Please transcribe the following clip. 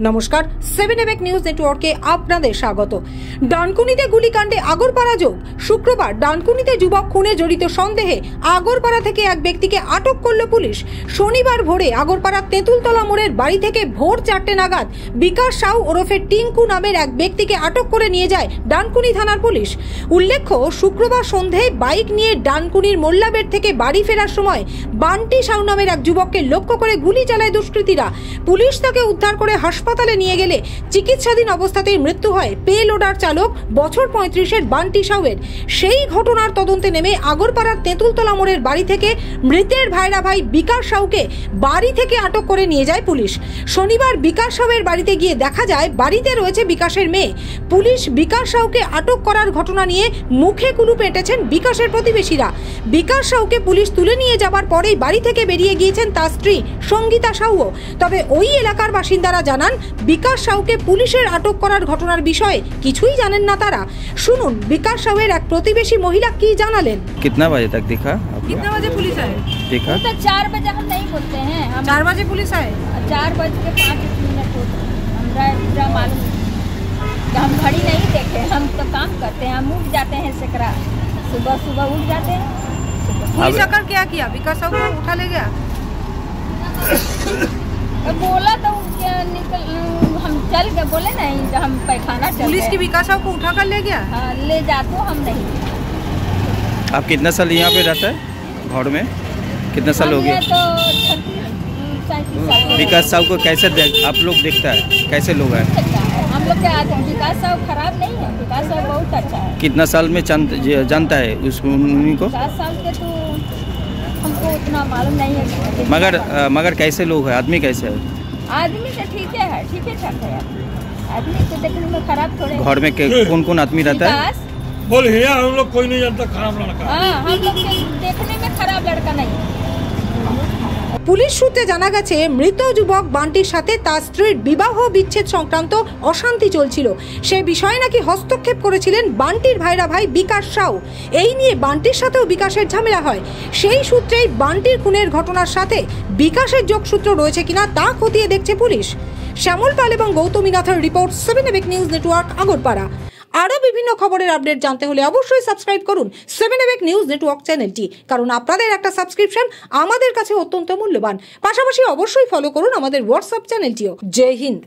নমস্কার, 7 নিউজ নেটওয়ার্কে আপনাদের স্বাগত। ডানকুনিতে গুলিকাণ্ডে আগরপাড়া যোগ। শুক্রবার ডানকুনিতে যুবক খুনে জড়িত সন্দেহে আগরপাড়া থেকে এক ব্যক্তিকে আটক করল পুলিশ। শনিবার ভোরে আগরপাড়া তেঁতুলতলা মোড়ের বাড়ি থেকে ভোর 4টে নাগাদ বিকাশ সাউ ওরফে টিঙ্কু নামের এক ব্যক্তিকে আটক করে নিয়ে যায় ডানকুনি থানার পুলিশ। উল্লেখ্য, শুক্রবার সন্ধ্যায় বাইক নিয়ে ডানকুনির মোল্লাবেট থেকে বাড়ি ফেরার সময় বান্টি সাউ নামের এক যুবককে লক্ষ্য করে গুলি চালায় দুষ্কৃতীরা। পুলিশ তাকে উদ্ধার করে হাসপাতালে নিয়ে গেলে চিকিৎসাধীন অবস্থাতেই মৃত্যু হয় পে লোডার চালক বছর 35-এর বান্টি সাউয়ের। সেই ঘটনার তদন্তে নেমে আগরপাড়ার তেঁতুলতলা মোড়ের বাড়ি থেকে মৃতের ভাইরা ভাই বিকাশ সাউকে বাড়ি থেকে আটক করে নিয়ে যায় পুলিশ। শনিবার বিকাশ সাউয়ের বাড়িতে গিয়ে দেখা যায় বাড়িতে রয়েছে বিকাশের মেয়ে। পুলিশ বিকাশ সাউকে আটক করার ঘটনা নিয়ে মুখে কুলু পেটেছেন বিকাশের প্রতিবেশীরা। বিকাশ সাউকে পুলিশ তুলে নিয়ে যাবার পরেই বাড়ি থেকে বেরিয়ে গিয়েছেন তার স্ত্রী সঙ্গীতা সাউও। তবে ওই এলাকার বাসিন্দারা জানান বিকাশ সাউকে পুলিশের আটক করার ঘটনার বিষয়ে কিছুই জানেন না তারা। শুনুন বিকাশ সাউয়ের এক প্রতিবেশী মহিলা কি জানালেন। कितना बजे तक दिखा? कितने बजे पुलिस आए? देखा तो 4 बजे हम नहीं बोलते हैं, हम 4 बजे पुलिस आए। 4:05 हमरा मालूम। हम घड़ी नहीं देखे, हम तो काम करते हैं, हम उठ जाते हैं सकरा, सुबह सुबह उठ जाते हैं। पुलिस आकर क्या किया? विकास साहू को उठा ले गया। बोला तो निकल, हम चल गए, बोले नहीं हम पैखाना चल पुलिस गए। की विकास साहू को उठा कर ले गया। हाँ, ले जा तो हम नहीं। आप कितना साल यहाँ पे रहता है घर में? कितना साल हो गया? तो 36-37 साल। विकास साहब को कैसे आप लोग देखता है? कैसे लोग हैं? हम लोग के आदमी विकास साहब खराब नहीं है, विकास साहब बहुत अच्छा है। कितना साल में जानता है उसको उन्हीं को? 50 साल के तो हमको उतना मालूम नहीं है। मगर कैसे लोग हैं? आदमी कैसे है? आदमी तो ठीक है, ठीक है ठाक है। आदमी तो देखने में खराब थोड़े। घर में कौन कौन आदमी रहता है? विकास, बोल हिया हम लोग कोई नहीं जानता खराब लड़का। हाँ, हम लोग के देखने में खराब लड़का नहीं है। পুলিশ সূত্রে জানা গেছে মৃত যুবক বান্টির সাথে তার স্ত্রীর বিবাহ বিচ্ছেদ সংক্রান্ত অশান্তি চলছিল। সে বিষয়ে নাকি হস্তক্ষেপ করেছিলেন বান্টির ভাইরা ভাই বিকাশ সাউ। এই নিয়ে বান্টির সাথেও বিকাশের ঝামেলা হয়। সেই সূত্রেই বান্টির খুনের ঘটনার সাথে বিকাশের যোগসূত্র রয়েছে কিনা তা খতিয়ে দেখছে পুলিশ। শ্যামল পাল এবং গৌতমী নাথের রিপোর্ট, 7 নিউজ নেটওয়ার্ক, আগরপাড়া। আরও বিভিন্ন খবরের আপডেট জানতে হলে অবশ্যই সাবস্ক্রাইব করুন 7 নিউজ নেটওয়ার্ক চ্যানেলটি, কারণ আপনাদের একটা সাবস্ক্রিপশন আমাদের কাছে অত্যন্ত মূল্যবান। পাশাপাশি অবশ্যই ফলো করুন আমাদের হোয়াটসঅ্যাপ চ্যানেলটিও। জয় হিন্দ।